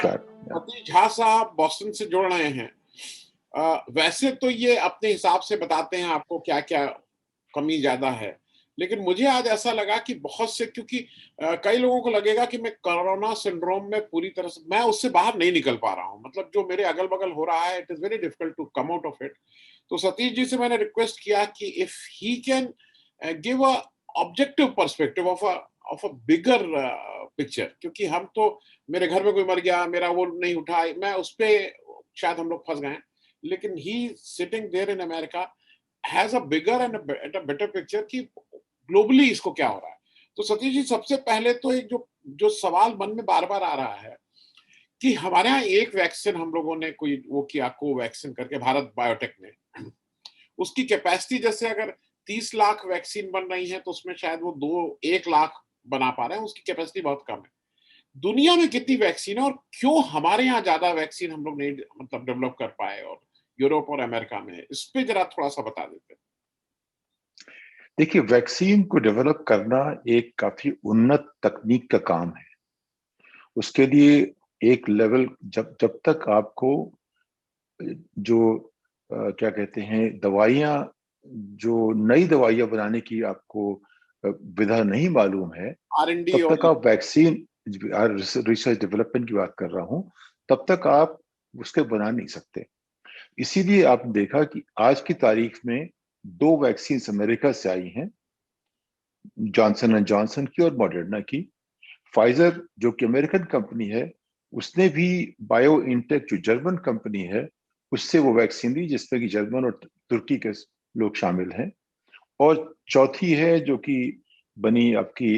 नमस्कार। सतीश झा साहब बॉस्टन से जुड़ रहे हैं। वैसे तो ये अपने हिसाब से बताते हैं आपको क्या क्या कमी ज्यादा है, लेकिन मुझे आज ऐसा लगा कि बहुत से, क्योंकि कई लोगों को लगेगा कि मैं कोरोना सिंड्रोम में पूरी तरह से मैं उससे बाहर नहीं निकल पा रहा हूँ। मतलब जो मेरे अगल बगल हो रहा है, it is very difficult to come out of it. तो सतीश जी से मैंने रिक्वेस्ट किया कि if he can give a objective perspective of a bigger picture, क्योंकि हम तो, मेरे घर में कोई मर गया, मेरा वो नहीं उठा, मैं उस पे शायद हम लोग फंस गए हैं। लेकिन he sitting there in America has a bigger and a better picture कि ग्लोबली इसको क्या हो रहा है। तो सतीश जी, सबसे पहले तो एक जो जो सवाल मन में बार बार आ रहा है कि हमारे यहाँ एक वैक्सीन हम लोगों ने कोई वो किया, कोवैक्सीन करके, भारत बायोटेक ने, उसकी कैपेसिटी जैसे अगर 30 लाख वैक्सीन बन रही है तो उसमें शायद वो 1 लाख बना पा रहे हैं, उसकी कैपेसिटी बहुत कम है। दुनिया में कितनी वैक्सीन है और क्यों हमारे यहाँ ज्यादा वैक्सीन हम लोग नहीं मतलब डेवलप कर पाए और यूरोप और अमेरिका में है? इस पे जरा थोड़ा सा बता देते। देखिए, वैक्सीन को डेवलप करना एक काफी उन्नत तकनीक का काम है। उसके लिए एक लेवल, जब जब तक आपको जो क्या कहते हैं, दवाइयाँ, जो नई दवाइयाँ बनाने की आपको विधा नहीं मालूम है, R&D तब और तक आप वैक्सीन, रिसर्च डेवलपमेंट की बात कर रहा हूँ, तब तक आप उसके बना नहीं सकते। इसीलिए आपने देखा कि आज की तारीख में 2 वैक्सीन अमेरिका से आई हैं, जॉनसन एंड जॉनसन की और मॉडर्ना की। फाइजर जो कि अमेरिकन कंपनी है, उसने भी बायो इंटेक जो जर्मन कंपनी है उससे वो वैक्सीन ली, जिसमें कि जर्मन और तुर्की के लोग शामिल हैं। और चौथी है जो कि बनी आपकी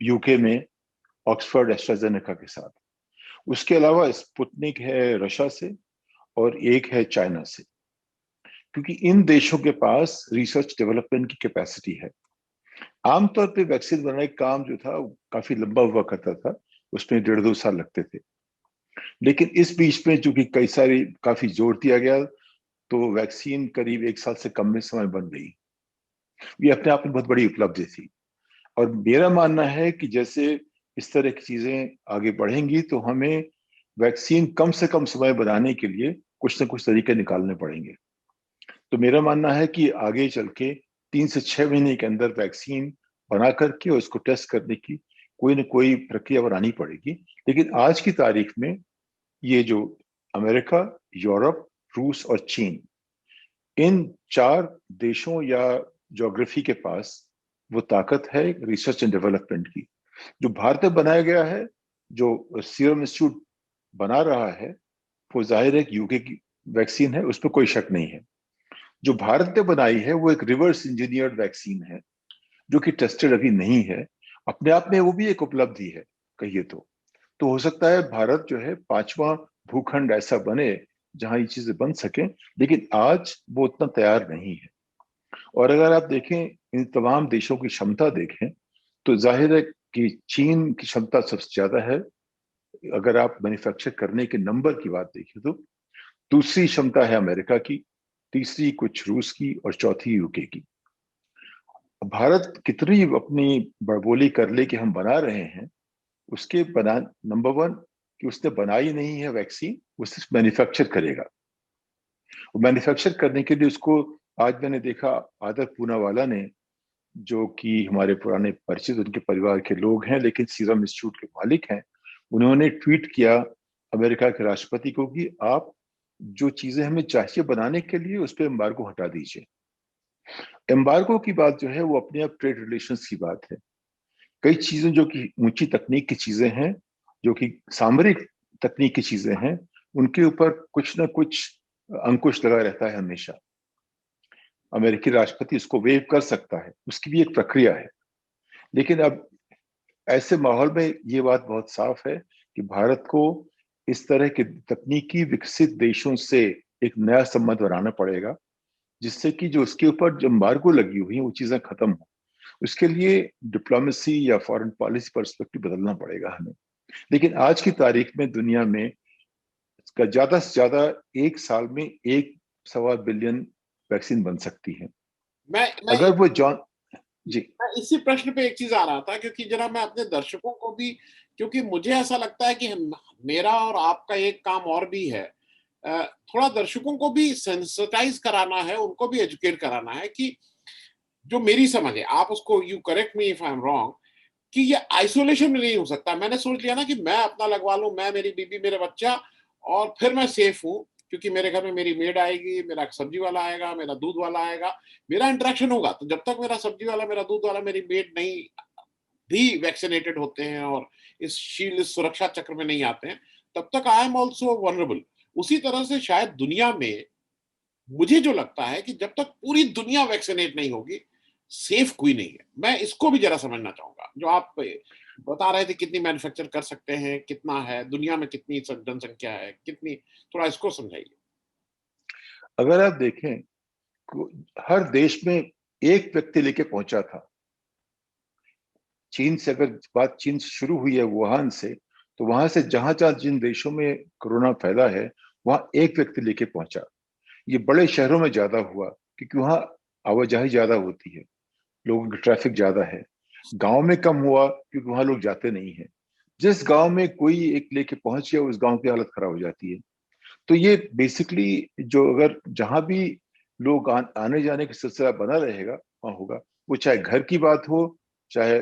यूके में ऑक्सफोर्ड एस्ट्राजेनेका के साथ। उसके अलावा स्पुतनिक है रशिया से और एक है चाइना से, क्योंकि इन देशों के पास रिसर्च डेवलपमेंट की कैपेसिटी है। आमतौर पे वैक्सीन बनाने का काम जो था वो काफी लंबा हुआ करता था, उसमें 1.5-2 साल लगते थे। लेकिन इस बीच में चूंकि कई सारी काफी जोर दिया गया, तो वैक्सीन करीब 1 साल से कम में समय बन गई। ये अपने आप में बहुत बड़ी उपलब्धि थी। और मेरा मानना है कि जैसे इस तरह की चीजें आगे बढ़ेंगी तो हमें वैक्सीन कम से कम समय बनाने के लिए कुछ ना कुछ तरीके निकालने पड़ेंगे। तो मेरा मानना है कि आगे चल के 3 से 6 महीने के अंदर वैक्सीन बना करके और उसको टेस्ट करने की कोई ना कोई प्रक्रिया बनानी पड़ेगी। लेकिन आज की तारीख में ये जो अमेरिका, यूरोप, रूस और चीन, इन 4 देशों या ज्योग्राफी के पास वो ताकत है रिसर्च एंड डेवलपमेंट की। जो भारत में बनाया गया है, जो सीरम इंस्टीट्यूट बना रहा है, वो जाहिर है कि यूके की वैक्सीन है, उस पर कोई शक नहीं है। जो भारत ने बनाई है वो एक रिवर्स इंजीनियर्ड वैक्सीन है, जो कि टेस्टेड अभी नहीं है। अपने आप में वो भी एक उपलब्धि है, कहिए तो हो सकता है भारत जो है 5वां भूखंड ऐसा बने जहां ये चीजें बन सके, लेकिन आज वो उतना तैयार नहीं है। और अगर आप देखें, इन तमाम देशों की क्षमता देखें, तो जाहिर है कि चीन की क्षमता सबसे ज्यादा है। अगर आप मैन्युफैक्चर करने के नंबर की बात देखें तो दूसरी क्षमता है अमेरिका की, तीसरी कुछ रूस की और चौथी यूके की। भारत कितनी अपनी बड़बोली कर ले कि हम बना रहे हैं, उसके बना नंबर 1 कि उसने बनाई नहीं है वैक्सीन, वो सिर्फ मैन्युफैक्चर करेगा। मैन्युफैक्चर करने के लिए उसको, आज मैंने देखा आदर पूनावाला ने, जो कि हमारे पुराने परिचित उनके परिवार के लोग हैं लेकिन सीरम इंस्टीट्यूट के मालिक हैं, उन्होंने ट्वीट किया अमेरिका के राष्ट्रपति को कि आप जो चीजें हमें चाहिए बनाने के लिए उस पर एम्बार्गो हटा दीजिए। एम्बार्गो की बात जो है वो अपने आप ट्रेड रिलेशंस की बात है। कई चीजें जो कि ऊंची तकनीक की चीजें हैं, जो कि सामरिक तकनीक की चीजें हैं, उनके ऊपर कुछ ना कुछ अंकुश लगा रहता है हमेशा। अमेरिकी राष्ट्रपति उसको वेव कर सकता है, उसकी भी एक प्रक्रिया है। लेकिन अब ऐसे माहौल में ये बात बहुत साफ है कि भारत को इस तरह के तकनीकी विकसित देशों से एक नया संबंध बनाना पड़ेगा, जिससे कि जो उसके ऊपर जो एम्बार्गो लगी हुई है वो चीजें खत्म हो। उसके लिए डिप्लोमेसी या फॉरेन पॉलिसी पर्सपेक्टिव बदलना पड़ेगा हमें। लेकिन आज की तारीख में दुनिया में इसका ज्यादा से ज्यादा 1 साल में 1 सवा बिलियन वैक्सीन बन सकती है। मैं अगर वो जॉन जी। मैं इसी प्रश्न पे एक चीज आ रहा था, क्योंकि जरा मैं अपने दर्शकों को भी क्योंकि मुझे ऐसा लगता है कि मेरा और आपका एक काम और भी है, थोड़ा दर्शकों को भी सेंसिटाइज कराना है, उनको भी एजुकेट कराना है कि जो मेरी समझ है, आप उसको you correct me if I am wrong, कि ये आइसोलेशन में नहीं हो सकता। मैंने सोच लिया ना कि मैं अपना लगवा लूं, मैं, मेरी बीबी, मेरे बच्चा, और फिर मैं सेफ हूं, क्योंकि मेरे घर में मेरी मेड आएगी, मेरा सब्जी वाला आएगा, मेरा दूध वाला आएगा, मेरा इंटरेक्शन होगा। तो जब तक मेरा सब्जी वाला, मेरा दूध वाला, मेरी मेड नहीं भी वैक्सीनेटेड होते हैं और इस शील्ड, इस सुरक्षा चक्र में नहीं आते हैं, तब तक आई एम ऑल्सो वनरेबल। उसी तरह से शायद दुनिया में, मुझे जो लगता है कि जब तक पूरी दुनिया वैक्सीनेट नहीं होगी, सेफ कोई नहीं है। मैं इसको भी जरा समझना चाहूंगा, जो आप बता रहे थे कितनी मैन्युफैक्चर कर सकते हैं, कितना है दुनिया में, कितनी जनसंख्या है, कितनी, थोड़ा इसको समझाइए। अगर आप देखें, हर देश में एक व्यक्ति लेके पहुंचा था। चीन से अगर बात चीन से शुरू हुई है, वुहान से, तो वहां से जहां जहां जिन देशों में कोरोना फैला है, वहां एक व्यक्ति लेके पहुंचा। ये बड़े शहरों में ज्यादा हुआ क्योंकि वहां आवाजाही ज्यादा होती है, लोगों की ट्रैफिक ज्यादा है। गांव में कम हुआ क्योंकि वहां लोग जाते नहीं है। जिस गांव में कोई एक लेके पहुंच गया, उस गांव की हालत खराब हो जाती है। तो ये बेसिकली, जो अगर जहां भी लोग आने जाने का सिलसिला बना रहेगा, वहां होगा। वो चाहे घर की बात हो, चाहे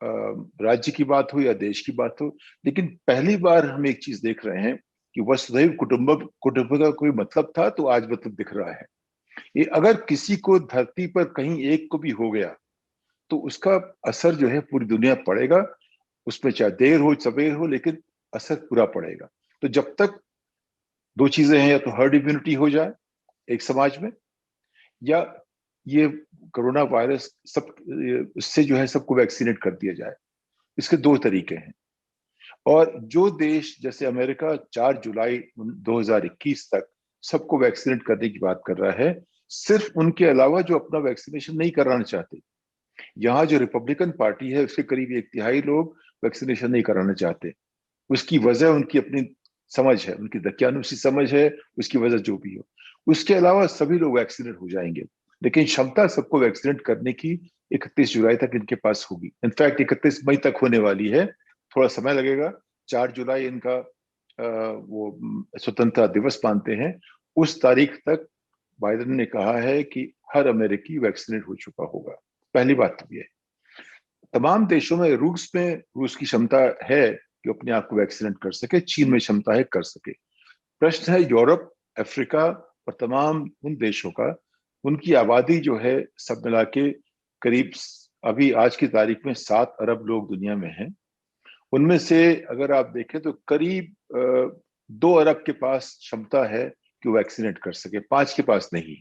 राज्य की बात हो या देश की बात हो। लेकिन पहली बार हम एक चीज देख रहे हैं कि वसुधैव कुटुंब का कोई मतलब था, तो आज मतलब दिख रहा है। ये अगर किसी को धरती पर कहीं एक को भी हो गया, तो उसका असर जो है पूरी दुनिया पड़ेगा। उसमें चाहे देर हो सवेर हो, लेकिन असर पूरा पड़ेगा। तो जब तक दो चीजें हैं, या तो हर्ड इम्यूनिटी हो जाए एक समाज में, या ये कोरोना वायरस सब इससे जो है सबको वैक्सीनेट कर दिया जाए। इसके दो तरीके हैं। और जो देश जैसे अमेरिका 4 जुलाई 2021 तक सबको वैक्सीनेट करने की बात कर रहा है, सिर्फ उनके अलावा जो अपना वैक्सीनेशन नहीं कराना चाहते। यहाँ जो रिपब्लिकन पार्टी है, उसके करीब 1/3 लोग वैक्सीनेशन नहीं कराना चाहते। उसकी वजह उनकी अपनी समझ है, उनकी दकियानुसी समझ है, उसकी वजह जो भी हो। उसके अलावा सभी लोग वैक्सीनेट हो जाएंगे। लेकिन क्षमता सबको वैक्सीनेट करने की 31 जुलाई तक इनके पास होगी। इनफैक्ट 31 मई तक होने वाली है, थोड़ा समय लगेगा। 4 जुलाई इनका वो स्वतंत्रता दिवस मानते हैं। उस तारीख तक बाइडेन ने कहा है कि हर अमेरिकी वैक्सीनेट हो चुका होगा। पहली बात तो ये, तमाम देशों में, रूस की क्षमता है कि अपने आप को वैक्सीनेट कर सके, चीन में क्षमता है कर सके। प्रश्न है यूरोप, अफ्रीका और तमाम उन देशों का। उनकी आबादी जो है सब मिला के करीब, अभी आज की तारीख में 7 अरब लोग दुनिया में हैं। उनमें से अगर आप देखें तो करीब 2 अरब के पास क्षमता है कि वो वैक्सीनेट कर सके, 5 के पास नहीं।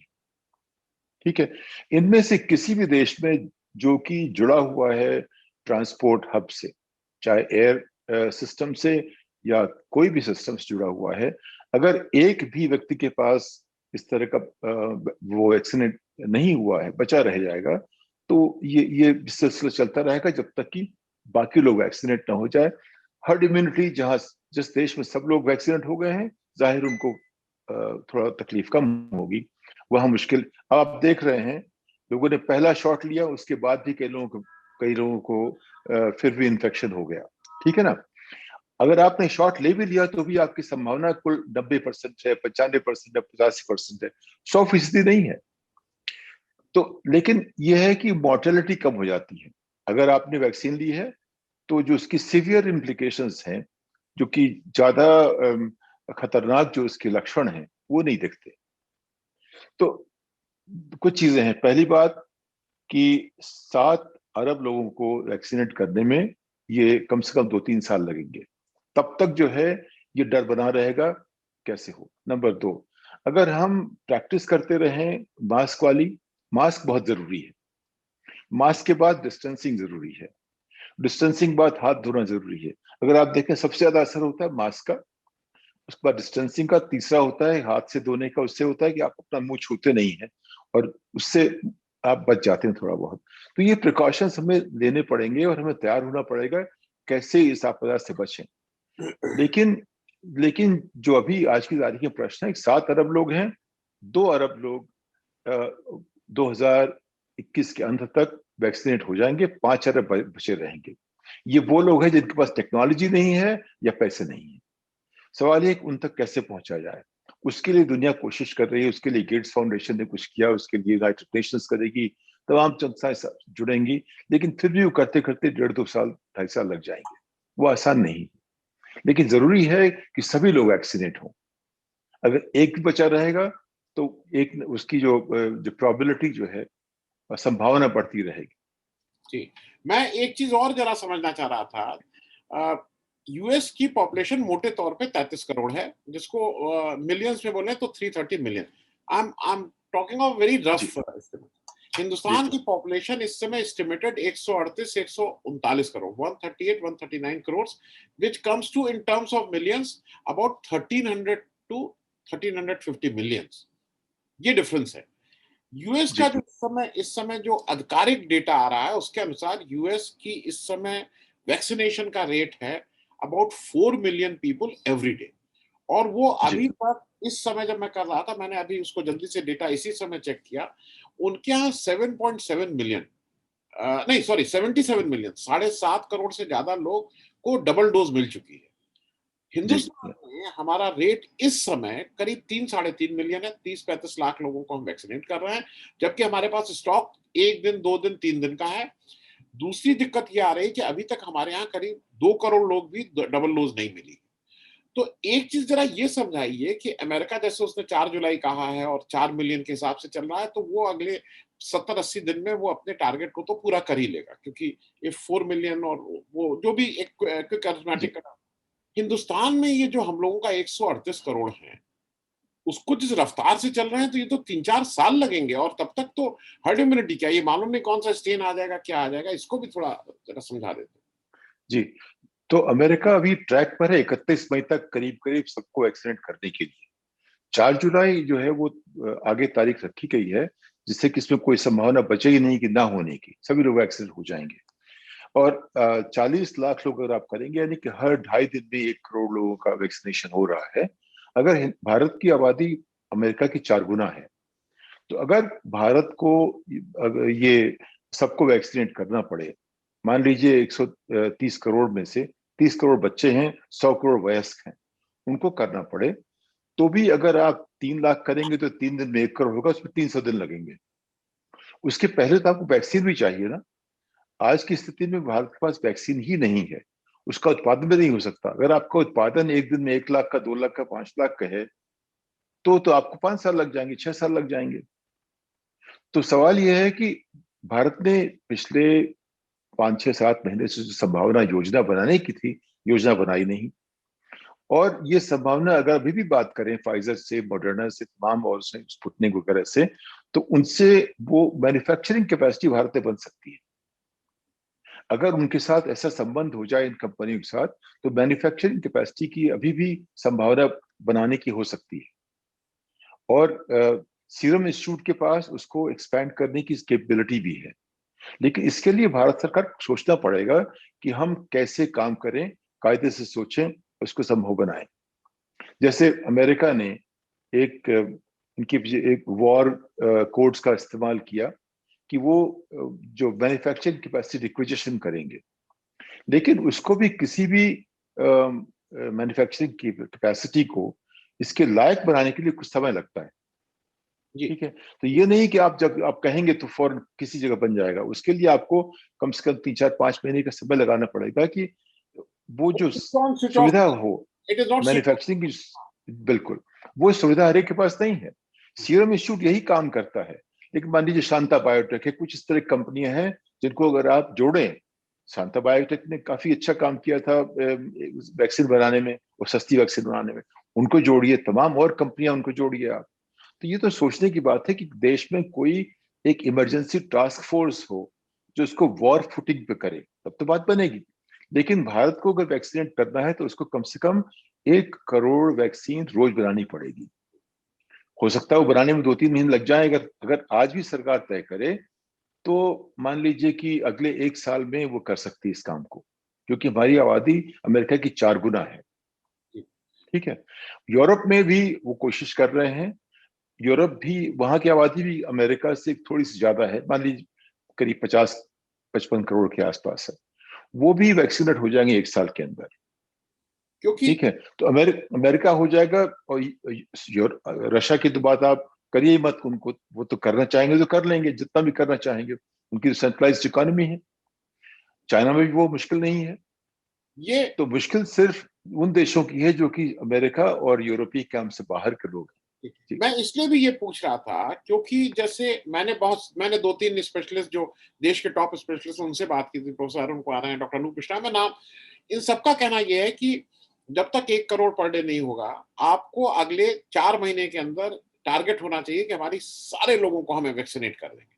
ठीक है। इनमें से किसी भी देश में जो कि जुड़ा हुआ है ट्रांसपोर्ट हब से, चाहे एयर सिस्टम से या कोई भी सिस्टम से जुड़ा हुआ है, अगर एक भी व्यक्ति के पास इस तरह का वो वैक्सीनेट नहीं हुआ है, बचा रह जाएगा, तो ये सिलसिला चलता रहेगा जब तक कि बाकी लोग वैक्सीनेट ना हो जाए। हर्ड इम्यूनिटी, जहां जिस देश में सब लोग वैक्सीनेट हो गए हैं, जाहिर उनको थोड़ा तकलीफ कम होगी। वहां मुश्किल, अब आप देख रहे हैं, लोगों ने पहला शॉट लिया, उसके बाद भी कई लोगों को फिर भी इन्फेक्शन हो गया। ठीक है ना। अगर आपने शॉट ले भी लिया, तो भी आपकी संभावना कुल 90% है, 95% है, 85% है, 100% नहीं है। तो लेकिन यह है कि मोर्टेलिटी कम हो जाती है अगर आपने वैक्सीन ली है। तो जो उसकी सीवियर इम्प्लीकेशंस हैं, जो कि ज्यादा खतरनाक जो उसके लक्षण हैं, वो नहीं दिखते। तो कुछ चीजें हैं। पहली बात कि 7 अरब लोगों को वैक्सीनेट करने में ये कम से कम 2-3 साल लगेंगे। तब तक जो है ये डर बना रहेगा, कैसे हो। नंबर 2, अगर हम प्रैक्टिस करते रहें मास्क वाली, मास्क बहुत जरूरी है। मास्क के बाद डिस्टेंसिंग जरूरी है। डिस्टेंसिंग बाद हाथ धोना जरूरी है। अगर आप देखें, सबसे ज्यादा असर होता है मास्क का, उसके बाद डिस्टेंसिंग का, तीसरा होता है हाथ से धोने का। उससे होता है कि आप अपना मुंह छूते नहीं है, और उससे आप बच जाते हैं थोड़ा बहुत। तो ये प्रिकॉशंस हमें लेने पड़ेंगे और हमें तैयार होना पड़ेगा कैसे इस आपदा से बचें। लेकिन लेकिन जो अभी आज की तारीख में प्रश्न है, 7 अरब लोग हैं, 2 अरब लोग 2021 के अंत तक वैक्सीनेट हो जाएंगे, 5 अरब बचे रहेंगे। ये वो लोग हैं जिनके पास टेक्नोलॉजी नहीं है या पैसे नहीं है। सवाल ये कि उन तक कैसे पहुंचा जाए। उसके लिए दुनिया कोशिश कर रही है, उसके लिए गेट्स फाउंडेशन ने कुछ किया, उसके लिए यूनाइटेड नेशंस करेगी, तमाम संस्थाएं जुड़ेंगी, लेकिन फिर भी वो करते करते 1.5-2 साल 2.5 साल लग जाएंगे। वो आसान नहीं। लेकिन जरूरी है कि सभी लोग वैक्सीनेट हों। अगर एक भी बचा रहेगा तो एक उसकी जो प्रोबेबिलिटी जो है, संभावना बढ़ती रहेगी। जी, मैं एक चीज और जरा समझना चाह रहा था। यूएस की पॉपुलेशन मोटे तौर पे 33 करोड़ है, जिसको मिलियंस में बोले तो 330 million. I am talking of very जी रफ एस्टिमेट। जी हिंदुस्तान की पॉपुलेशन इस समय estimated 138 139 crore, 138 139 crore, which comes to in terms of millions about 1300 to 1350 millions। ये डिफरेंस है। यूएस जी का जो इस समय जो आधिकारिक डेटा आ रहा है उसके अनुसार यूएस की इस समय वैक्सीनेशन का रेट है about 4 million people every day. और वो जी अभी तक इस समय जब मैं कर रहा था, मैंने अभी उसको जल्दी से डेटा इसी समय चेक किया, उनके यहाँ 7.7 मिलियन, नहीं सॉरी 77 मिलियन, 7.5 करोड़ से ज्यादा लोग को डबल डोज मिल चुकी है। जी हिंदुस्तान में हमारा रेट इस समय करीब 3-3.5 मिलियन है। 30-35 लाख लोगों को हम वैक्सीनेट कर रहे हैं, जबकि हमारे पास स्टॉक 1 दिन 2 दिन 3 दिन का है। दूसरी दिक्कत ये आ रही है कि अभी तक हमारे यहाँ करीब 2 करोड़ लोग भी डबल डोज नहीं मिली। तो एक चीज जरा ये समझाइए कि अमेरिका जैसे उसने 4 जुलाई कहा है और 4 मिलियन के हिसाब से चल रहा है, तो वो अगले 70-80 दिन में वो अपने टारगेट को तो पूरा कर ही लेगा, क्योंकि ये 4 मिलियन और वो जो भी एक क्विक जी अरिथमेटिक। हिंदुस्तान में ये जो हम लोगों का 138 करोड़ है, उसको जिस रफ्तार से चल रहे हैं तो ये तो 3-4 साल लगेंगे, और तब तक तो हर्ड इम्यूनिटी क्या, ये मालूम नहीं कौन सा स्ट्रेन आ जाएगा, क्या आ जाएगा, इसको भी थोड़ा जरा समझा देते। जी। तो अमेरिका अभी ट्रैक पर है 31 मई तक करीब करीब सबको वैक्सीनेट करने के लिए। 4 जुलाई जो है वो आगे तारीख रखी गई है, जिससे कि इसमें कोई संभावना बचेगी नहीं कि ना होने की, सभी लोग वैक्सीनेट हो जाएंगे। और 40 लाख लोग अगर आप करेंगे, यानी कि हर 2.5 दिन में 1 करोड़ लोगों का वैक्सीनेशन हो रहा है। अगर भारत की आबादी अमेरिका की 4 गुना है, तो अगर भारत को अगर ये सबको वैक्सीनेट करना पड़े, मान लीजिए 130 करोड़ में से 30 करोड़ बच्चे हैं, 100 करोड़ वयस्क हैं, उनको करना पड़े, तो भी अगर आप 3 लाख करेंगे तो 3 दिन में 1 करोड़ होगा, उसमें 300 दिन लगेंगे। उसके पहले तो आपको वैक्सीन भी चाहिए ना। आज की स्थिति में भारत के पास वैक्सीन ही नहीं है, उसका उत्पादन भी नहीं हो सकता। अगर आपका उत्पादन एक दिन में 1 लाख का, 2 लाख का, 5 लाख का है, तो आपको 5 साल लग जाएंगे, 6 साल लग जाएंगे। तो सवाल यह है कि भारत ने पिछले 5-6-7 महीने से जो संभावना योजना बनाने की थी, योजना बनाई नहीं। और ये संभावना अगर अभी भी बात करें फाइजर से, मॉडर्ना से, तमाम और से, स्पुतनिक वगैरह से, तो उनसे वो मैन्युफैक्चरिंग कैपेसिटी भारत में बन सकती है। अगर उनके साथ ऐसा संबंध हो जाए इन कंपनियों के साथ, तो मैन्युफैक्चरिंग कैपेसिटी की अभी भी संभावना बनाने की हो सकती है। और सीरम इंस्टीट्यूट के पास उसको एक्सपैंड करने की कैपेबिलिटी भी है। लेकिन इसके लिए भारत सरकार को सोचना पड़ेगा कि हम कैसे काम करें, कायदे से सोचें, उसको संभव बनाएं। जैसे अमेरिका ने एक इनकी एक वॉर कोड्स का इस्तेमाल किया कि वो जो मैन्युफैक्चरिंग कैपेसिटी रिक्विजिशन करेंगे, लेकिन उसको भी किसी भी मैन्युफैक्चरिंग की कैपेसिटी को इसके लायक बनाने के लिए कुछ समय लगता है। जी, ठीक है, तो ये नहीं कि आप जब आप कहेंगे तो फौरन किसी जगह बन जाएगा। उसके लिए आपको कम से कम 3-4-5 महीने का समय लगाना पड़ेगा कि वो जो स्विच ऑन स्विच ऑफ, सुविधा हो it is not switch. Manufacturing की। बिल्कुल, वो सुविधा हर एक के पास नहीं है। सीरम इंस्टीट्यूट यही काम करता है। लेकिन मान लीजिए शांता बायोटेक है, कुछ इस तरह की कंपनियां हैं जिनको अगर आप जोड़ें, शांता बायोटेक ने काफी अच्छा काम किया था वैक्सीन बनाने में और सस्ती वैक्सीन बनाने में, उनको जोड़िए, तमाम और कंपनियां उनको जोड़िए आप। तो ये तो सोचने की बात है कि देश में कोई एक इमरजेंसी टास्क फोर्स हो जो इसको वॉर फुटिंग पे करे, तब तो बात बनेगी। लेकिन भारत को अगर वैक्सीनेट करना है तो उसको कम से कम 1 करोड़ वैक्सीन रोज बनानी पड़ेगी। हो सकता है वो बनाने में 2-3 महीने लग जाए। अगर अगर आज भी सरकार तय करे तो मान लीजिए कि अगले 1 साल में वो कर सकती है इस काम को, क्योंकि हमारी आबादी अमेरिका की 4 गुना है। ठीक है, यूरोप में भी वो कोशिश कर रहे हैं। यूरोप भी, वहां की आबादी भी अमेरिका से थोड़ी सी ज्यादा है, मान लीजिए करीब 50-55 करोड़ के आसपास है। वो भी वैक्सीनेट हो जाएंगे 1 साल के अंदर। क्योंकि ठीक है, तो अमेरिका हो जाएगा। और रशिया की तो बात आप करिए ही मत, उनको वो तो करना चाहेंगे तो कर लेंगे, जितना भी करना चाहेंगे, उनकी तो सेंट्रलाइज्ड इकोनॉमी है। चाइना में भी वो मुश्किल नहीं है। ये तो मुश्किल सिर्फ उन देशों की है जो कि अमेरिका और यूरोपीय कैंप से बाहर के लोग हैं। जी। मैं इसलिए भी ये पूछ रहा था क्योंकि जैसे मैंने 2-3 स्पेशलिस्ट जो देश के टॉप स्पेशलिस्ट उनसे बात की थी, प्रोफेसर अरुण कुमार हैं, डॉक्टर अनूप मिश्रा, मैं नाम, इन सबका कहना यह है कि जब तक 1 करोड़ पर डे नहीं होगा, आपको अगले 4 महीने के अंदर टारगेट होना चाहिए कि हमारी सारे लोगों को हमें वैक्सीनेट कर देंगे।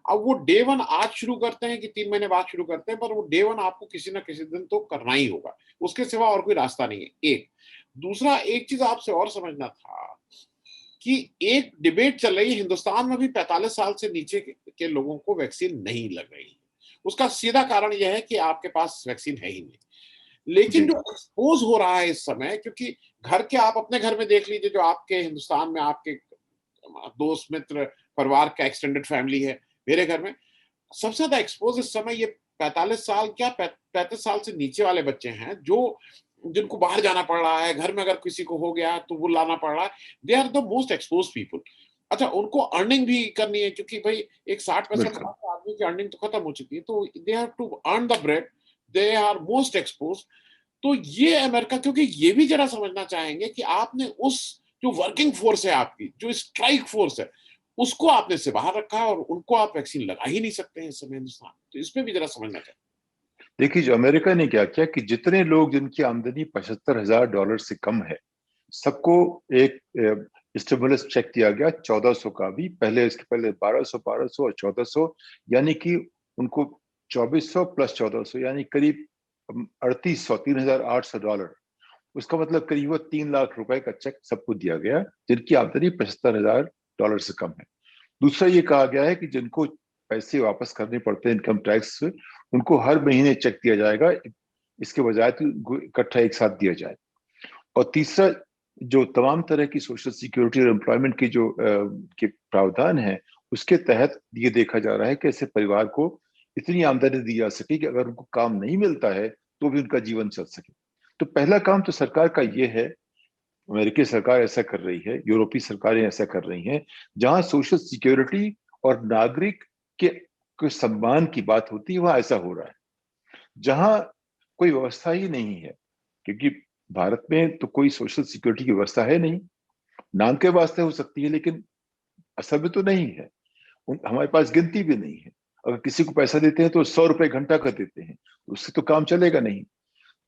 अब वो डे 1 आज शुरू करते हैं कि 3 महीने बाद शुरू करते हैं, पर वो डे 1 आपको किसी ना किसी दिन तो करना ही होगा। उसके सिवा और कोई रास्ता नहीं है, एक। दूसरा, एक चीज आपसे और समझना था कि एक डिबेट चल रही है हिंदुस्तान में भी 45 साल से नीचे के लोगों को वैक्सीन नहीं लग रही है। उसका सीधा कारण यह है कि आपके पास वैक्सीन है ही नहीं। लेकिन जी। जो एक्सपोज हो रहा है इस समय, क्योंकि घर के, आप अपने घर में देख लीजिए, जो आपके हिंदुस्तान में आपके दोस्त मित्र परिवार का एक्सटेंडेड फैमिली है, मेरे घर में सबसे ज्यादा एक्सपोज इस समय ये 45 साल क्या 35 साल से नीचे वाले बच्चे हैं, जो जिनको बाहर जाना पड़ रहा है, घर में अगर किसी को हो गया तो वो लाना पड़ रहा है। They are the most exposed people. अच्छा, उनको अर्निंग भी करनी है, क्योंकि भाई एक 60-65 साल बिल्कुल। के आदमी की अर्निंग तो खत्म हो चुकी है, तो they have to earn the bread, they are most exposed. तो ये अमेरिका, क्योंकि ये भी जरा समझना चाहेंगे कि आपने उस जो वर्किंग फोर्स है, आपकी जो स्ट्राइक फोर्स है, उसको आपने से बाहर रखा है और उनको आप वैक्सीन लगा ही नहीं सकते हैं इस समय हिंदुस्तान। तो इसमें भी जरा समझना चाहिए। देखिए, जो अमेरिका ने क्या किया कि जितने लोग जिनकी आमदनी $75,000 से कम है, सबको एक स्टिमुलस चेक दिया गया 1400 का भी। पहले, इसके पहले 1200, 1200 और 1400, यानी कि उनको 2400 प्लस 1400, यानी करीब 3800, $3,800। उसका मतलब करीब 3 लाख रुपए का चेक सबको दिया गया जिनकी आमदनी $75,000 से कम है। दूसरा ये कहा गया है कि जिनको पैसे वापस करने पड़ते हैं इनकम टैक्स से, उनको हर महीने चेक दिया जाएगा, इसके बजाय तो इकट्ठा एक साथ दिया जाए। और तीसरा, जो तमाम तरह की सोशल सिक्योरिटी और एम्प्लॉयमेंट की जो के प्रावधान है, उसके तहत ये देखा जा रहा है कि ऐसे परिवार को इतनी आमदनी दी जा सके कि अगर उनको काम नहीं मिलता है तो भी उनका जीवन चल सके। तो पहला काम तो सरकार का ये है, अमेरिकी सरकार ऐसा कर रही है, यूरोपीय सरकारें ऐसा कर रही हैं, जहां सोशल सिक्योरिटी और नागरिक के सम्मान की बात होती है वहां ऐसा हो रहा है। जहां कोई व्यवस्था ही नहीं है, क्योंकि भारत में तो कोई सोशल सिक्योरिटी की व्यवस्था है नहीं, नाम के वास्ते हो सकती है लेकिन असल में तो नहीं है। हमारे पास गिनती भी नहीं है। अगर किसी को पैसा देते हैं तो 100 रुपए घंटा का देते हैं, उससे तो काम चलेगा नहीं।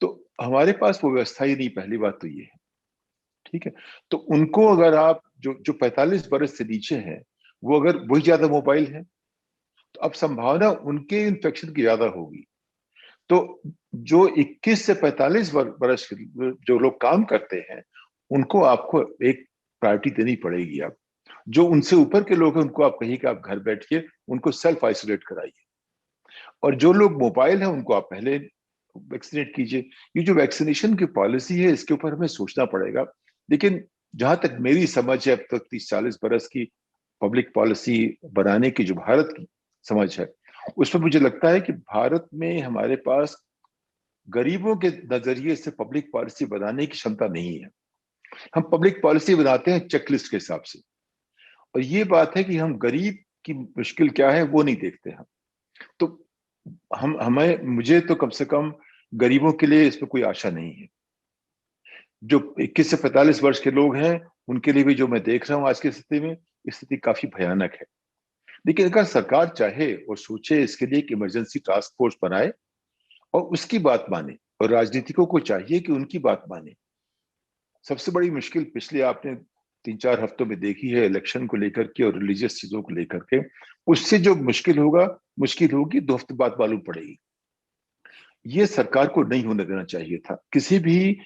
तो हमारे पास वो व्यवस्था ही नहीं, पहली बात तो ये है। ठीक है, तो उनको अगर आप जो जो 45 बरस से नीचे हैं, वो अगर वही ज्यादा मोबाइल है, तो अब संभावना उनके इन्फेक्शन की ज्यादा होगी। तो जो 21 से 45 बरस के जो लोग काम करते हैं, उनको आपको एक प्रायोरिटी देनी पड़ेगी। अब जो उनसे ऊपर के लोग हैं उनको आप कहिए कि आप घर बैठिए, उनको सेल्फ आइसोलेट कराइए। और जो लोग मोबाइल हैं उनको आप पहले वैक्सीनेट कीजिए। ये जो वैक्सीनेशन की पॉलिसी है, इसके ऊपर हमें सोचना पड़ेगा। लेकिन जहां तक मेरी समझ है, अब तक 30-40 बरस की पब्लिक पॉलिसी बनाने की जो भारत की समझ है, उसमें मुझे लगता है कि भारत में हमारे पास गरीबों के नजरिए से पब्लिक पॉलिसी बनाने की क्षमता नहीं है। हम पब्लिक पॉलिसी बनाते हैं चेकलिस्ट के हिसाब से, और ये बात है कि हम गरीब की मुश्किल क्या है वो नहीं देखते हम। तो हम हमें मुझे तो कम से कम गरीबों के लिए इसमें कोई आशा नहीं है। जो 21 से 45 वर्ष के लोग हैं, उनके लिए भी जो मैं देख रहा हूँ आज की स्थिति में, स्थिति काफी भयानक है। लेकिन अगर सरकार चाहे और सोचे, इसके लिए एक इमरजेंसी टास्क फोर्स बनाए और उसकी बात माने, और राजनीतिकों को चाहिए कि उनकी बात माने। सबसे बड़ी मुश्किल पिछले आपने 3-4 हफ्तों में देखी है, इलेक्शन को लेकर के और रिलीजियस चीजों को लेकर के। उससे जो मुश्किल होगी 2 हफ्ते बाद मालूम पड़ेगी। ये सरकार को नहीं होने देना चाहिए था, किसी भी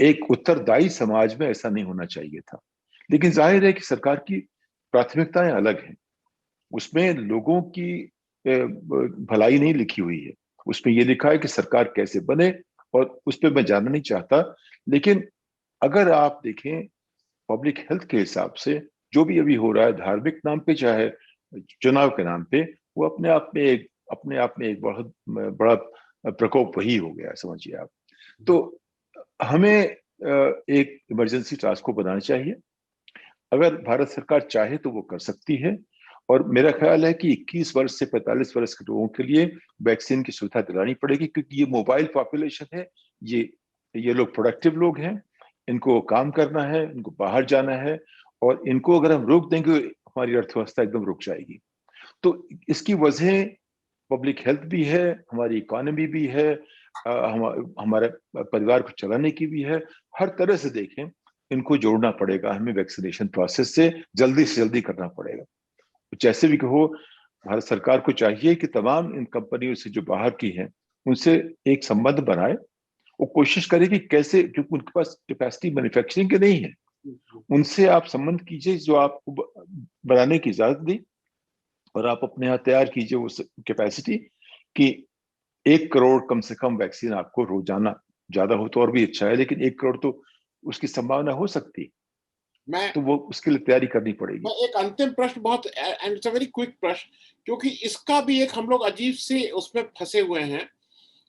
एक उत्तरदायी समाज में ऐसा नहीं होना चाहिए था। लेकिन जाहिर है कि सरकार की प्राथमिकताएं अलग हैं, उसमें लोगों की भलाई नहीं लिखी हुई है। उसमें यह लिखा है कि सरकार कैसे बने, और उस पर मैं जानना नहीं चाहता। लेकिन अगर आप देखें पब्लिक हेल्थ के हिसाब से, जो भी अभी हो रहा है धार्मिक नाम पे चाहे चुनाव के नाम पे, वो अपने आप में एक बहुत बड़ा प्रकोप वही हो गया, समझिए आप। तो हमें एक इमरजेंसी टास्क फोर्स बनाना चाहिए। अगर भारत सरकार चाहे तो वो कर सकती है, और मेरा ख्याल है कि 21 वर्ष से 45 वर्ष के लोगों के लिए वैक्सीन की सुविधा दिलानी पड़ेगी, क्योंकि ये मोबाइल पॉपुलेशन है, ये लोग प्रोडक्टिव लोग हैं, इनको काम करना है, इनको बाहर जाना है, और इनको अगर हम रोक देंगे हमारी अर्थव्यवस्था एकदम रुक जाएगी। तो इसकी वजह पब्लिक हेल्थ भी है, हमारी इकोनॉमी भी है, हमारे परिवार को चलाने की भी है। हर तरह से देखें, इनको जोड़ना पड़ेगा हमें वैक्सीनेशन प्रोसेस से जल्दी करना पड़ेगा। जैसे भी कहो, भारत सरकार को चाहिए कि तमाम इन कंपनियों से जो बाहर की हैं उनसे एक संबंध बनाए। वो कोशिश करे कि कैसे, क्योंकि उनके पास कैपेसिटी मैन्युफैक्चरिंग की नहीं है, उनसे आप संबंध कीजिए जो आपको बनाने की इजाजत दी, और आप अपने यहाँ तैयार कीजिए वो कैपेसिटी कि 1 करोड़ कम से कम वैक्सीन आपको रोजाना, ज्यादा हो तो और भी अच्छा है, लेकिन 1 करोड़ तो उसकी संभावना हो सकती, मैं तो वो उसके लिए तैयारी करनी मैं पड़ेगी। एक अंतिम प्रश्न, बहुत and it's a very quick प्रश्न, क्योंकि इसका भी एक हम लोग अजीब से उसमें फंसे हुए हैं।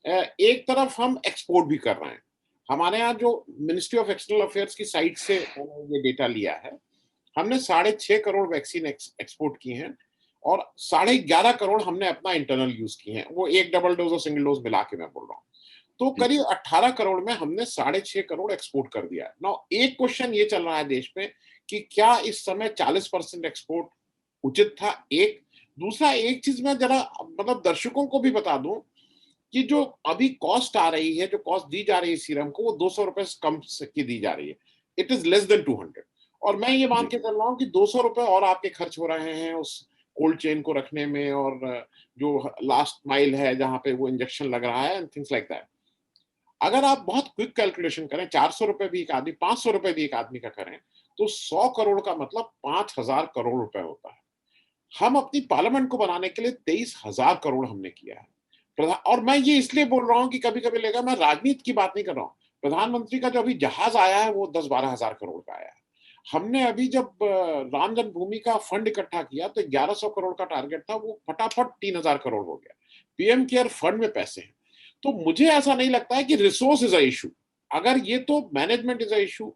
एक तरफ हम एक्सपोर्ट भी कर रहे हैं, हमारे यहाँ जो मिनिस्ट्री ऑफ एक्सटर्नल अफेयर्स की साइट से मैंने ये डेटा लिया है, हमने 6.5 करोड़ वैक्सीन एक्सपोर्ट की हैं, और 11.5 करोड़ हमने अपना इंटरनल यूज की हैं, वो एक डबल डोज और सिंगल डोज मिला के मैं बोल रहा हूँ। तो करीब 18 करोड़ में हमने 6.5 करोड़ एक्सपोर्ट कर दिया है। नाउ एक क्वेश्चन ये चल रहा है देश में कि क्या इस समय 40% एक्सपोर्ट उचित था? एक दूसरा, एक चीज मैं जरा मतलब दर्शकों को भी बता दूं कि जो अभी कॉस्ट आ रही है, जो कॉस्ट दी जा रही है सीरम को, वो 200 रुपए से कम की दी जा रही है। It is less than 200। और मैं ये मान के चल रहा हूँ कि 200 रुपए और आपके खर्च हो रहे हैं उस कोल्ड चेन को रखने में, और जो लास्ट माइल है जहां पे वो इंजेक्शन लग रहा है एंड थिंग्स लाइक दैट। अगर आप बहुत क्विक कैलकुलेशन करें, 400 रुपए भी एक आदमी, 500 रुपए भी एक आदमी का करें, तो 100 करोड़ का मतलब 5,000 करोड़ रुपए होता है। हम अपनी पार्लियामेंट को बनाने के लिए 23,000 करोड़ हमने किया है। और मैं ये इसलिए बोल रहा हूं कि कभी कभी लेगा, मैं राजनीति की बात नहीं कर रहा हूं। प्रधानमंत्री का जो अभी जहाज आया है वो 10-12 हजार करोड़ का आया है। हमने अभी जब राम जन्मभूमि का फंड इकट्ठा किया तो 1100 करोड़ का टारगेट था, वो फटाफट 3,000 करोड़ हो गया। पीएम केयर फंड में पैसे हैं। तो मुझे ऐसा नहीं लगता है कि रिसोर्स इज अ इशू। अगर ये तो management is a issue,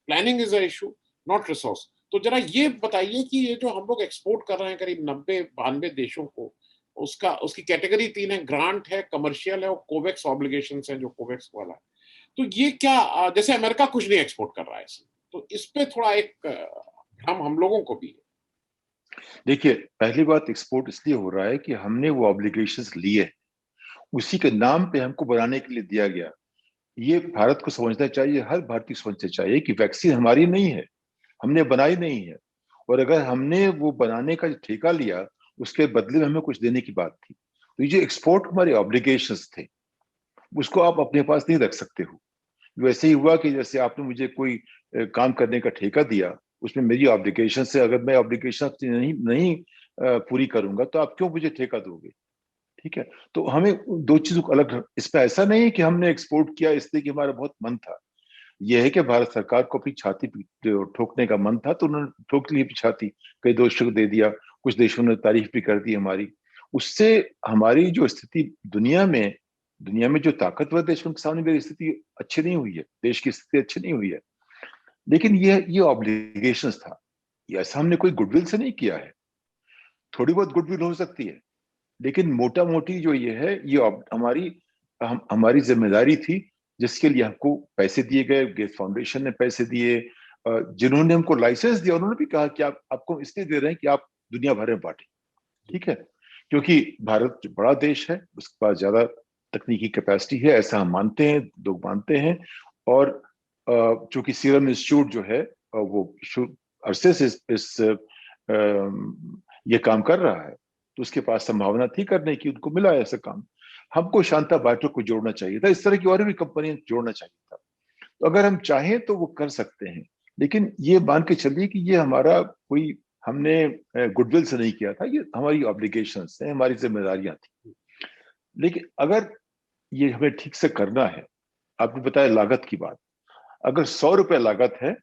planning is a issue, not resource. तो जरा ये बताइए कि ये जो हम लोग एक्सपोर्ट कर रहे हैं करीब 90-92 देशों को, उसका उसकी कैटेगरी 3 है, ग्रांट है, कमर्शियल है, और कोवैक्स ऑब्लिगेशन है जो कोवैक्स वाला है। तो ये क्या, जैसे अमेरिका कुछ नहीं एक्सपोर्ट कर रहा है इसे, तो इस पे थोड़ा एक हम लोगों को भी है। देखिए, पहली बात, एक्सपोर्ट इसलिए हो रहा है कि हमने वो ऑब्लिगेशंस लिए, उसी के नाम पे हमको बनाने के लिए दिया गया। ये भारत को समझना चाहिए, हर भारतीय को समझना चाहिए कि वैक्सीन हमारी नहीं है, हमने बनाई नहीं है, और अगर हमने वो बनाने का ठेका लिया, उसके बदले में हमें कुछ देने की बात थी। तो ये जो एक्सपोर्ट हमारे ऑब्लिगेशंस थे, उसको आप अपने पास नहीं रख सकते हो। वैसे ही हुआ कि जैसे आपने मुझे कोई काम करने का ठेका दिया, उसमें मेरी ऑब्लिगेशन से, अगर मैं ऑब्लिगेशन नहीं नहीं पूरी करूंगा तो आप क्यों मुझे ठेका दोगे? ठीक है। तो हमें दो चीजों को अलग, इसमें ऐसा नहीं है कि हमने एक्सपोर्ट किया इसलिए कि हमारा बहुत मन था। यह है कि भारत सरकार को अपनी छाती ठोकने का मन था, तो उन्होंने ठोक ली अपनी छाती, कई देशों को दे दिया, कुछ देशों ने तारीफ भी कर दी हमारी। उससे हमारी जो स्थिति दुनिया में जो ताकतवर देश, उनके सामने मेरी स्थिति अच्छी नहीं हुई है, देश की स्थिति अच्छी नहीं हुई है। लेकिन ये ऑब्लिगेशंस था, ये ऐसा हमने कोई गुडविल से नहीं किया है। थोड़ी बहुत गुडविल हो सकती है, लेकिन मोटा मोटी जो ये है, ये हमारी जिम्मेदारी थी, जिसके लिए हमको पैसे दिए गए। गेट्स फाउंडेशन ने पैसे दिए, जिन्होंने हमको लाइसेंस दिया उन्होंने भी कहा कि आप आपको इसलिए दे रहे हैं कि आप दुनिया भर में बांटें। ठीक है, क्योंकि भारत जो बड़ा देश है, उसके पास ज्यादा तकनीकी कैपेसिटी है, ऐसा हम मानते हैं, लोग मानते हैं। और चूंकि सीरम इंस्टीट्यूट जो है, वो अरसे से ये काम कर रहा है, तो उसके पास संभावना थी करने की, उनको मिला ऐसा काम। हमको शांता बायोटेक को जोड़ना चाहिए था, इस तरह की और भी कंपनियां जोड़ना चाहिए था। तो अगर हम चाहें तो वो कर सकते हैं, लेकिन ये मान के चलिए कि ये हमारा कोई, हमने गुडविल से नहीं किया था, ये हमारी ऑब्लिगेशंस है, हमारी जिम्मेदारियां थी। लेकिन अगर ये हमें ठीक से करना है, आपने बताया लागत की बात, अगर 100 रुपए लागत है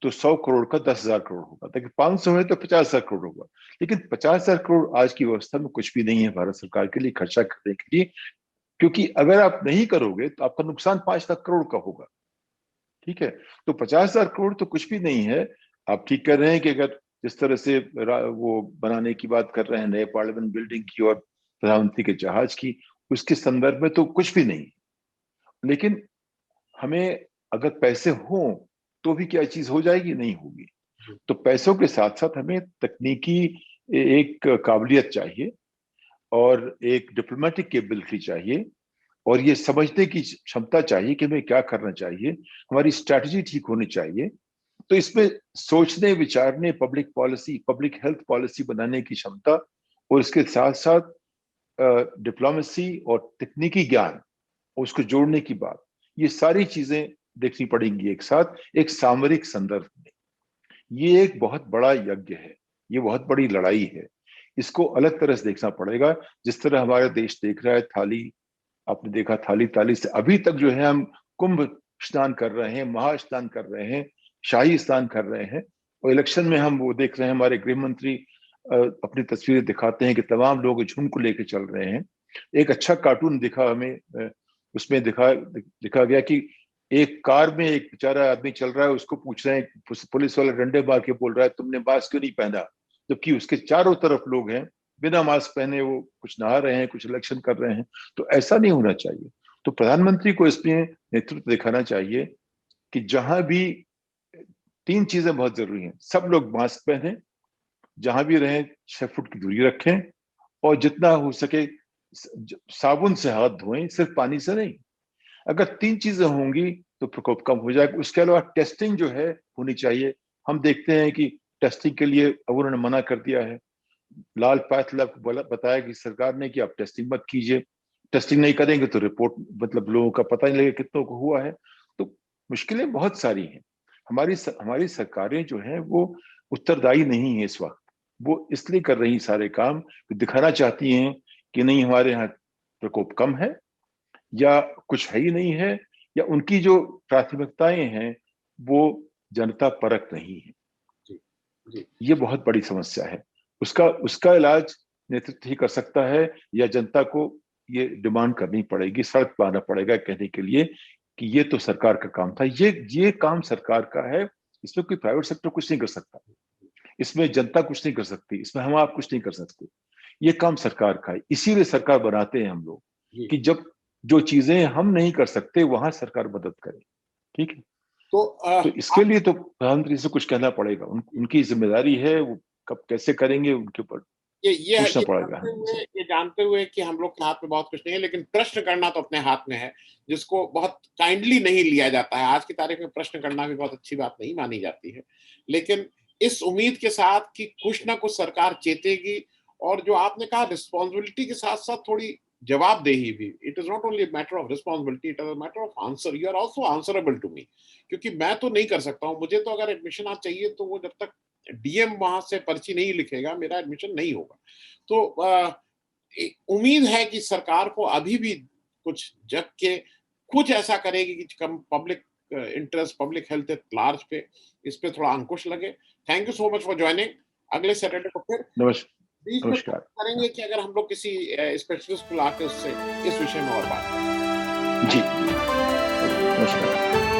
तो 100 करोड़ का 10,000 करोड़ होगा, ताकि 500 है तो 50,000 करोड़ होगा। लेकिन 50,000 करोड़ आज की व्यवस्था में कुछ भी नहीं है भारत सरकार के लिए खर्चा करने के लिए, क्योंकि अगर आप नहीं करोगे तो आपका नुकसान 5 लाख करोड़ का होगा। ठीक है, तो 50,000 करोड़ तो कुछ भी नहीं है। आप ठीक कर रहे हैं कि अगर जिस तरह से वो बनाने की बात कर रहे हैं, नए पार्लियामेंट बिल्डिंग की और प्रधानमंत्री के जहाज की, उसके संदर्भ में तो कुछ भी नहीं। लेकिन हमें अगर पैसे हों तो भी क्या चीज हो जाएगी? नहीं होगी। तो पैसों के साथ साथ हमें तकनीकी एक काबिलियत चाहिए और एक डिप्लोमेटिक केपेबिलिटी चाहिए और ये समझने की क्षमता चाहिए कि हमें क्या करना चाहिए, हमारी स्ट्रैटेजी ठीक होनी चाहिए। तो इसमें सोचने, विचारने, public policy, public health policy बनाने की क्षमता और इसके साथ साथ डिप्लोमेसी और तकनीकी ज्ञान, उसको जोड़ने की बात, ये सारी चीजें देखनी पड़ेंगी एक साथ, एक सामरिक संदर्भ में। ये एक बहुत बड़ा यज्ञ है, ये बहुत बड़ी लड़ाई है। इसको अलग तरह से देखना पड़ेगा। जिस तरह हमारा देश देख रहा है, थाली, आपने देखा थाली ताली से अभी तक जो है हम कुंभ स्नान कर रहे हैं, महास्नान कर रहे हैं, शाही स्नान कर रहे हैं। और इलेक्शन में हम वो देख रहे हैं, हमारे गृह मंत्री अपनी तस्वीरें दिखाते हैं कि तमाम लोग झुंड को लेकर चल रहे हैं। एक अच्छा कार्टून दिखा हमें, उसमें दिखा गया कि एक कार में एक बेचारा आदमी चल रहा है, उसको पूछ रहे हैं, पुलिस वाला डंडे मार के बोल रहा है तुमने मास्क क्यों नहीं पहना, जबकि उसके चारों तरफ लोग हैं बिना मास्क पहने, वो कुछ नहा रहे हैं, कुछ इलेक्शन कर रहे हैं। तो ऐसा नहीं होना चाहिए। तो प्रधानमंत्री को इसमें नेतृत्व दिखाना चाहिए कि जहां भी 3 चीजें बहुत जरूरी हैं, सब लोग मास्क पहने, जहां भी रहें 6 फुट की दूरी रखें और जितना हो सके साबुन से हाथ धोएं, सिर्फ पानी से नहीं। अगर 3 चीजें होंगी तो प्रकोप कम हो जाएगा। उसके अलावा टेस्टिंग जो है होनी चाहिए। हम देखते हैं कि टेस्टिंग के लिए अब उन्होंने मना कर दिया है। लाल पाथला को बताया कि सरकार ने कि आप टेस्टिंग मत कीजिए, टेस्टिंग नहीं करेंगे तो रिपोर्ट मतलब लोगों का पता नहीं लगेगा कितनों को हुआ है। तो मुश्किलें बहुत सारी हैं। हमारी सरकारें जो हैं वो उत्तरदायी नहीं है इस वक्त। वो इसलिए कर रही सारे काम कि दिखाना चाहती हैं कि नहीं हमारे यहाँ प्रकोप कम है या कुछ है ही नहीं है, या उनकी जो प्राथमिकताएं हैं वो जनता परक नहीं है। जी, जी। ये बहुत बड़ी समस्या है। उसका उसका इलाज नेतृत्व ही कर सकता है, या जनता को ये डिमांड करनी पड़ेगी, सड़क पर आना पड़ेगा कहने के लिए कि ये तो सरकार का काम था। ये काम सरकार का है। इसमें कोई प्राइवेट सेक्टर कुछ नहीं कर सकता, इसमें जनता कुछ नहीं कर सकती, इसमें हम आप कुछ नहीं कर सकते। ये काम सरकार का है। इसीलिए सरकार बनाते हैं हम लोग कि जब जो चीजें हम नहीं कर सकते वहां सरकार मदद करे। ठीक है, तो तो इसके लिए तो प्रधानमंत्री से कुछ कहना पड़ेगा। उनकी जिम्मेदारी है, वो कब कैसे करेंगे उनके ऊपर पूछना पड़ेगा हमसे। ये जानते हुए कि हम लोग के हाथ में बहुत कुछ नहीं है, लेकिन प्रश्न करना तो अपने हाथ में है, जिसको बहुत काइंडली नहीं लिया जाता है। आज की तारीख में प्रश्न करना भी बहुत अच्छी बात नहीं मानी जाती है, लेकिन इस उम्मीद के साथ कि कुछ ना कुछ सरकार चेतेगी, और जो आपने कहा रिस्पॉन्सिबिलिटी के साथ साथ थोड़ी जवाबदेही भी। It is not only matter of responsibility, it is a matter of answer. You are also answerable to me, क्योंकि मैं तो नहीं कर सकता हूँ। मुझे तो अगर एडमिशन आज चाहिए तो वो जब तक डीएम वहां से पर्ची नहीं लिखेगा मेरा एडमिशन नहीं होगा। तो उम्मीद है कि सरकार को अभी भी कुछ जग के कुछ ऐसा करेगी कि कम public interest, public health at large पे, इस पे थोड़ा अंकुश लगे। Thank you so much for joining. अगले सैटरडे को फिर बीच में नमस्कार। करेंगे कि अगर हम लोग किसी स्पेशलिस्ट को लाके उससे इस विषय में और बात जी, नमस्कार।